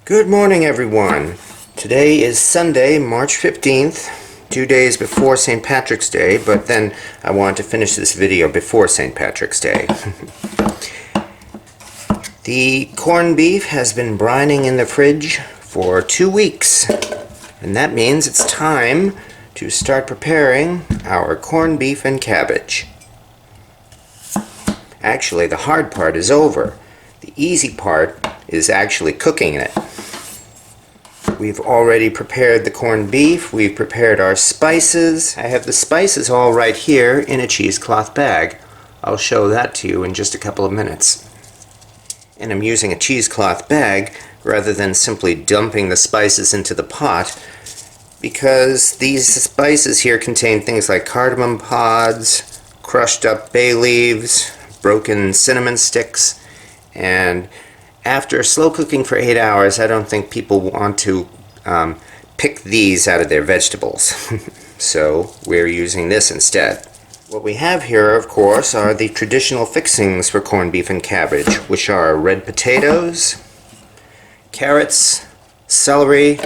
Good morning, everyone. Today is Sunday, March 15th, 2 days before St. Patrick's Day, but then I want to finish this video before St. Patrick's Day. The corned beef has been brining in the fridge for 2 weeks, and that means it's time to start preparing our corned beef and cabbage. Actually, the hard part is over. The easy part is actually cooking it. We've already prepared the corned beef, we've prepared our spices. I have the spices all right here in a cheesecloth bag. I'll show that to you in just a couple of minutes. And I'm using a cheesecloth bag rather than simply dumping the spices into the pot, because these spices here contain things like cardamom pods, crushed up bay leaves, broken cinnamon sticks, and after slow cooking for 8 hours, I don't think people want to pick these out of their vegetables. So we're using this instead. What we have here, of course, are the traditional fixings for corned beef and cabbage, which are red potatoes, carrots, celery,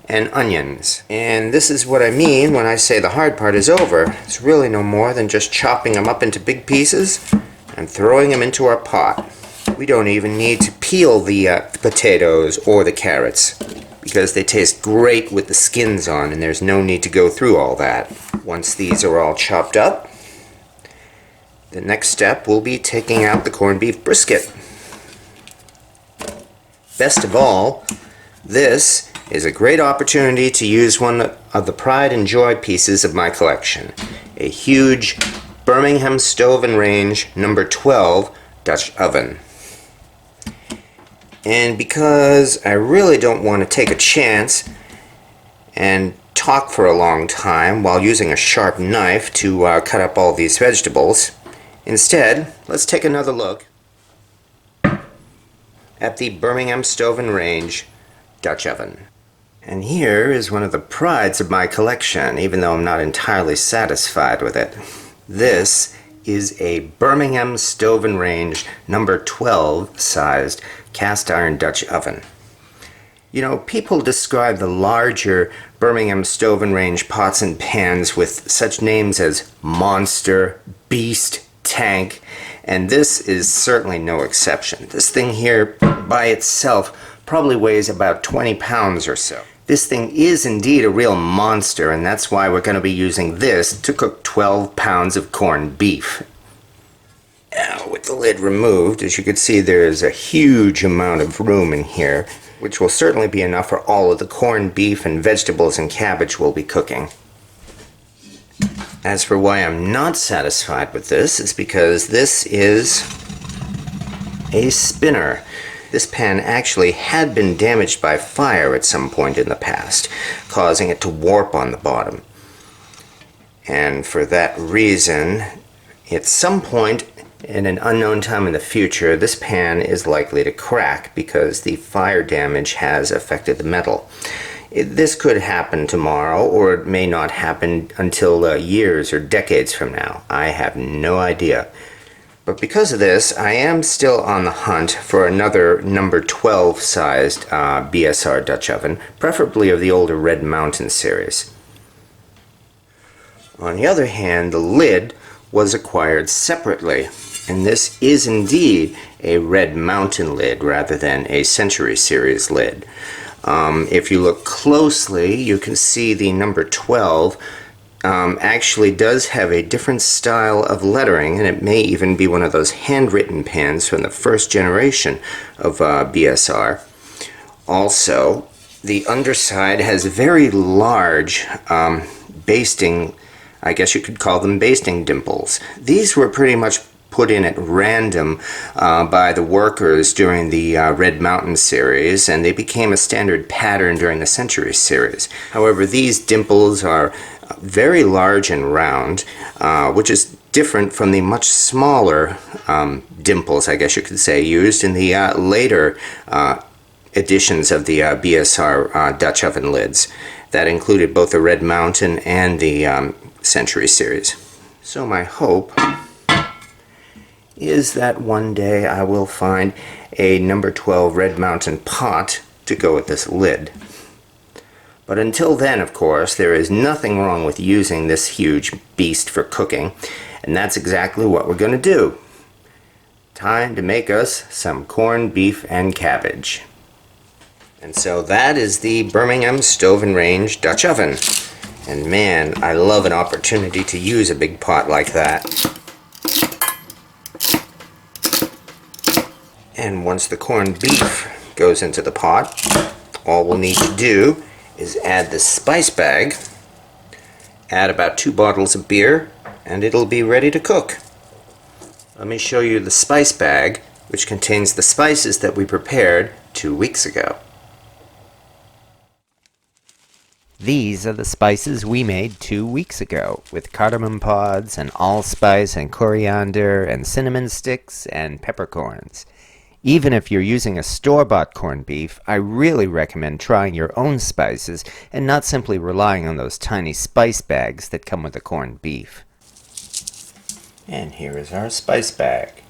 and onions. And this is what I mean when I say the hard part is over. It's really no more than just chopping them up into big pieces and throwing them into our pot. We don't even need to peel the potatoes or the carrots, because they taste great with the skins on, and there's no need to go through all that. Once these are all chopped up, the next step will be taking out the corned beef brisket. Best of all, this is a great opportunity to use one of the pride and joy pieces of my collection, a huge Birmingham Stove Range number 12 Dutch oven. And because I really don't want to take a chance and talk for a long time while using a sharp knife to cut up all these vegetables, instead, let's take another look at the Birmingham Stove Range Dutch oven. And here is one of the prides of my collection, even though I'm not entirely satisfied with it. This is a Birmingham Stove Range number 12 sized cast iron Dutch oven. You know, people describe the larger Birmingham Stove Range pots and pans with such names as Monster, Beast, Tank, and this is certainly no exception. This thing here by itself probably weighs about 20 pounds or so. This thing is indeed a real monster, and that's why we're going to be using this to cook 12 pounds of corned beef. Now, with the lid removed, as you can see, there is a huge amount of room in here, which will certainly be enough for all of the corned beef and vegetables and cabbage we'll be cooking. As for why I'm not satisfied with this, is because this is a spinner. This pan actually had been damaged by fire at some point in the past, causing it to warp on the bottom. And for that reason, at some point in an unknown time in the future, this pan is likely to crack because the fire damage has affected the metal. This could happen tomorrow, or it may not happen until years or decades from now. I have no idea. But because of this, I am still on the hunt for another number 12 sized BSR Dutch oven, preferably of the older Red Mountain series. On the other hand, the lid was acquired separately, and this is indeed a Red Mountain lid rather than a Century Series lid. If you look closely, you can see the number 12 actually does have a different style of lettering, and it may even be one of those handwritten pans from the first generation of BSR. Also, the underside has very large basting, I guess you could call them basting dimples. These were pretty much put in at random by the workers during the Red Mountain series, and they became a standard pattern during the Century series. However, these dimples are very large and round, which is different from the much smaller dimples, I guess you could say, used in the later editions of the BSR Dutch oven lids. That included both the Red Mountain and the Century series. So my hope is that one day I will find a number 12 Red Mountain pot to go with this lid. But until then, of course, there is nothing wrong with using this huge beast for cooking, and that's exactly what we're going to do. Time to make us some corned beef and cabbage. And so that is the Birmingham Stove Range Dutch oven. And man, I love an opportunity to use a big pot like that. And once the corned beef goes into the pot, all we'll need to do is add the spice bag, add about 2 bottles of beer, and it'll be ready to cook. Let me show you the spice bag, which contains the spices that we prepared 2 weeks ago. These are the spices we made 2 weeks ago, with cardamom pods and allspice and coriander and cinnamon sticks and peppercorns. Even if you're using a store-bought corned beef, I really recommend trying your own spices and not simply relying on those tiny spice bags that come with the corned beef. And here is our spice bag.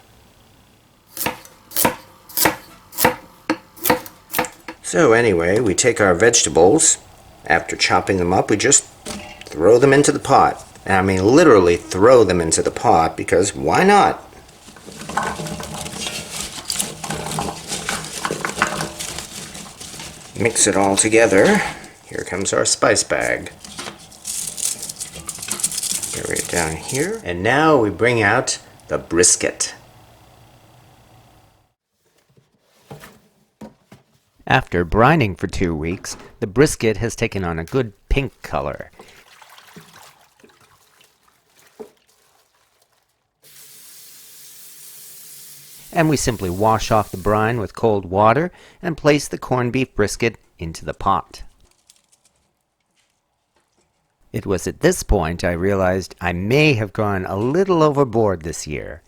So anyway, we take our vegetables. After chopping them up, we just throw them into the pot. And I mean literally throw them into the pot, because why not? Mix it all together. Here comes our spice bag. Carry it down here. And now we bring out the brisket. After brining for 2 weeks, the brisket has taken on a good pink color. And we simply wash off the brine with cold water and place the corned beef brisket into the pot. It was at this point I realized I may have gone a little overboard this year.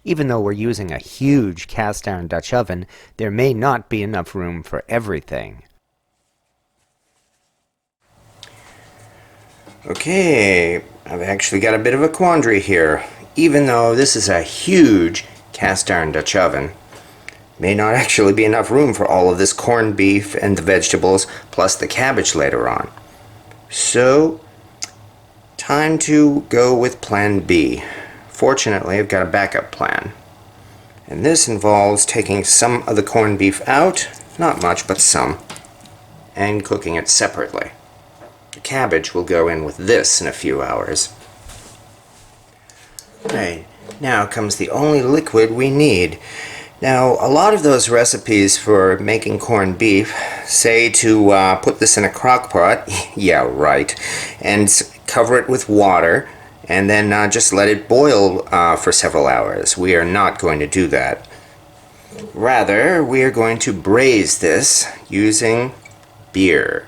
Even though we're using a huge cast iron Dutch oven, there may not be enough room for everything. Okay, I've actually got a bit of a quandary here. Even though this is a huge cast iron Dutch oven, may not actually be enough room for all of this corned beef and the vegetables plus the cabbage later on. So, time to go with plan B. Fortunately, I've got a backup plan. And this involves taking some of the corned beef out, not much, but some, and cooking it separately. The cabbage will go in with this in a few hours. Right, now comes the only liquid we need. Now, a lot of those recipes for making corned beef say to put this in a crock pot, yeah, right, and cover it with water, and then just let it boil for several hours. We are not going to do that. Rather, we are going to braise this using beer.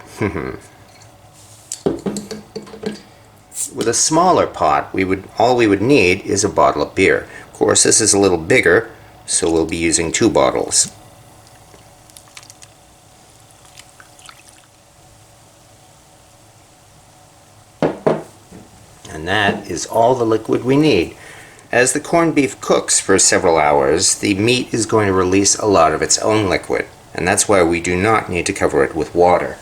With a smaller pot, all we would need is a bottle of beer. Of course, this is a little bigger, so we'll be using 2 bottles. And that is all the liquid we need. As the corned beef cooks for several hours, the meat is going to release a lot of its own liquid, and that's why we do not need to cover it with water.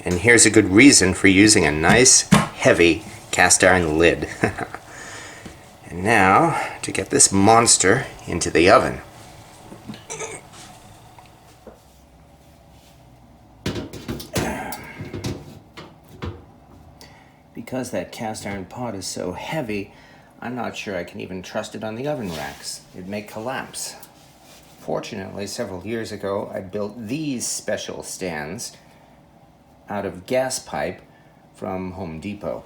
And here's a good reason for using a nice, heavy cast iron lid. And now, to get this monster into the oven. Because that cast iron pot is so heavy, I'm not sure I can even trust it on the oven racks. It may collapse. Fortunately, several years ago, I built these special stands out of gas pipe from Home Depot.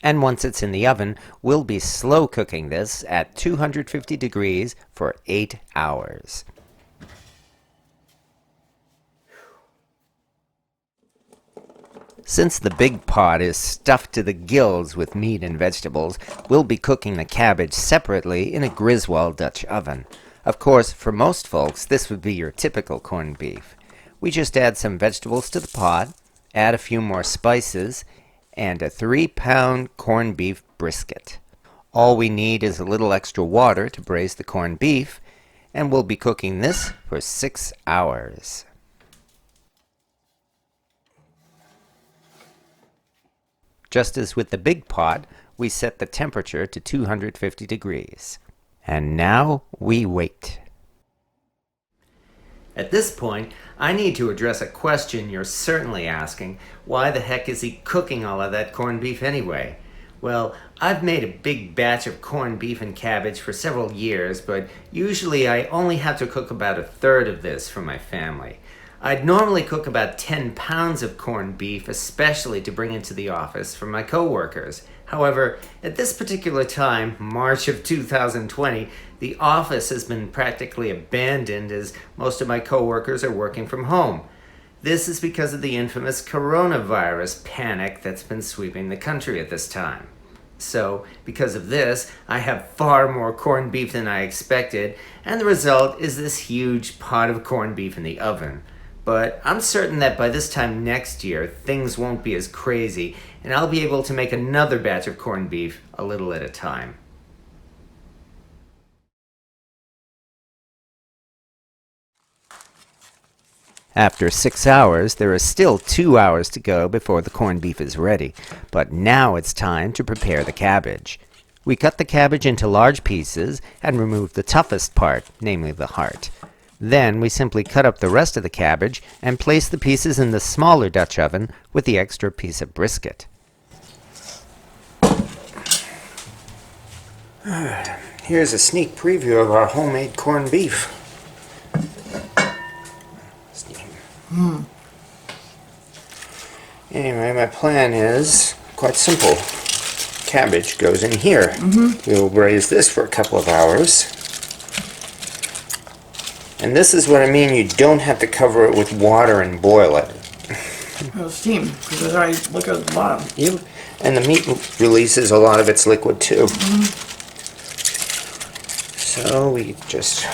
And once it's in the oven, we'll be slow cooking this at 250 degrees for 8 hours. Since the big pot is stuffed to the gills with meat and vegetables, we'll be cooking the cabbage separately in a Griswold Dutch oven. Of course, for most folks, this would be your typical corned beef. We just add some vegetables to the pot, add a few more spices, and a 3-pound corned beef brisket. All we need is a little extra water to braise the corned beef, and we'll be cooking this for 6 hours. Just as with the big pot, we set the temperature to 250 degrees. And now we wait. At this point, I need to address a question you're certainly asking. Why the heck is he cooking all of that corned beef anyway? Well, I've made a big batch of corned beef and cabbage for several years, but usually I only have to cook about a third of this for my family. I'd normally cook about 10 pounds of corned beef, especially to bring into the office for my coworkers. However, at this particular time, March of 2020, the office has been practically abandoned as most of my coworkers are working from home. This is because of the infamous coronavirus panic that's been sweeping the country at this time. So, because of this, I have far more corned beef than I expected, and the result is this huge pot of corned beef in the oven. But I'm certain that by this time next year, things won't be as crazy, and I'll be able to make another batch of corned beef a little at a time. After 6 hours, there is still 2 hours to go before the corned beef is ready, but now it's time to prepare the cabbage. We cut the cabbage into large pieces and remove the toughest part, namely the heart. Then we simply cut up the rest of the cabbage and place the pieces in the smaller Dutch oven with the extra piece of brisket. Here's a sneak preview of our homemade corned beef. Anyway, my plan is quite simple. Cabbage goes in here. We'll braise this for a couple of hours. And this is what I mean, you don't have to cover it with water and boil it. It'll steam, because there's already liquid at the bottom. And the meat releases a lot of its liquid too. So we just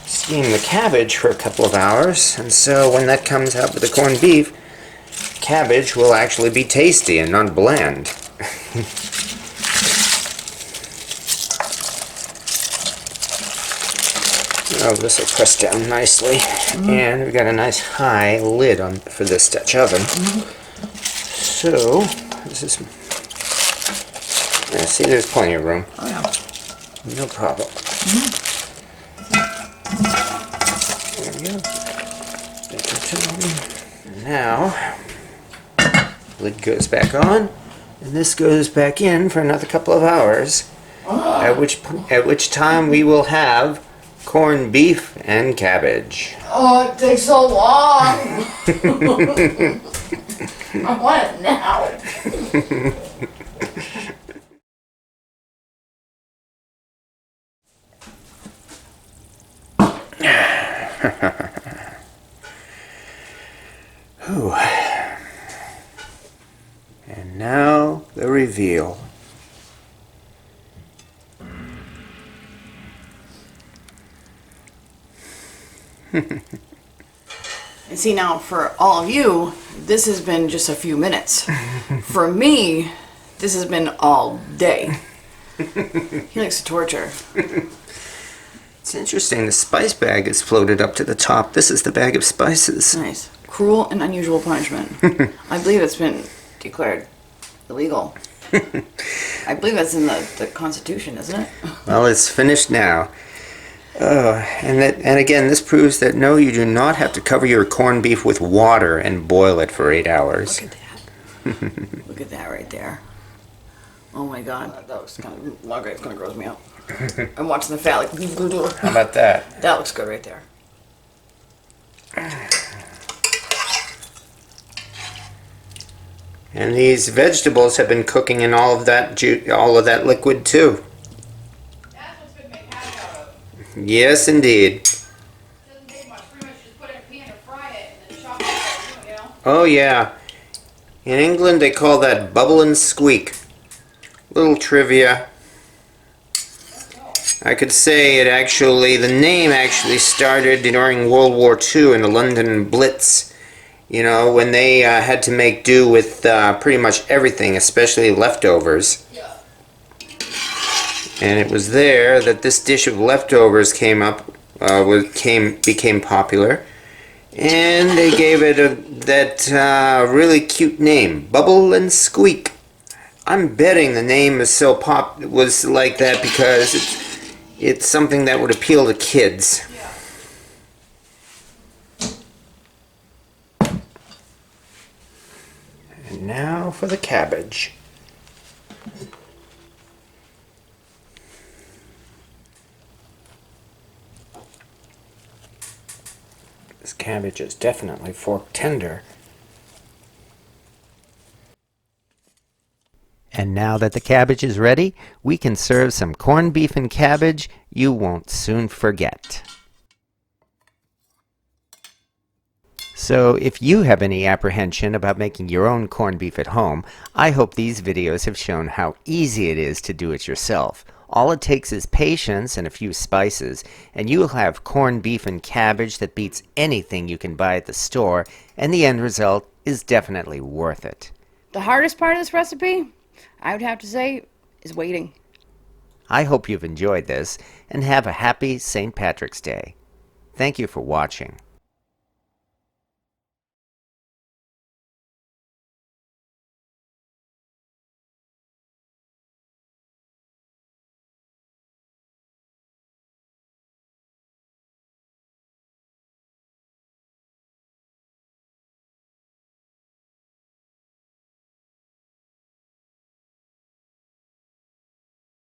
steam the cabbage for a couple of hours, and so when that comes out with the corned beef, cabbage will actually be tasty and not bland. Oh, this will press down nicely, and we've got a nice high lid on for this Dutch oven. So this is. See, there's plenty of room. Oh yeah. No problem. There we go. And now, lid goes back on, and this goes back in for another couple of hours. At which time we will have corned beef and cabbage. Oh, it takes so long. I want it now. And now the reveal. And see, now for all of you, this has been just a few minutes. For me, this has been all day. He likes to torture. It's interesting, the spice bag is floated up to the top. This is the bag of spices. Nice. Cruel and unusual punishment. I believe it's been declared illegal. I believe that's in the Constitution, isn't it? Well, it's finished now. And again, this proves that no, you do not have to cover your corned beef with water and boil it for 8 hours. Look at that. Look at that right there. Oh my god, that looks kind of, it's gonna gross me out. I'm watching the fat like, How about that? That looks good right there. And these vegetables have been cooking in all of that liquid too. That's what's been made hash out of. Yes, indeed. Doesn't take much. Pretty much just put it in a pan and fry it and then chop it up, you know? Oh yeah. In England they call that bubble and squeak. Little trivia. I could say the name actually started during World War II in the London Blitz. You know, when they had to make do with pretty much everything, especially leftovers. And it was there that this dish of leftovers became popular. And they gave it that really cute name, Bubble and Squeak. I'm betting the name was like that because it's something that would appeal to kids. And now for the cabbage. This cabbage is definitely fork tender. And now that the cabbage is ready, we can serve some corned beef and cabbage you won't soon forget. So if you have any apprehension about making your own corned beef at home, I hope these videos have shown how easy it is to do it yourself. All it takes is patience and a few spices, and you'll have corned beef and cabbage that beats anything you can buy at the store, and the end result is definitely worth it. The hardest part of this recipe, I would have to say, is waiting. I hope you've enjoyed this, and have a happy St. Patrick's Day. Thank you for watching.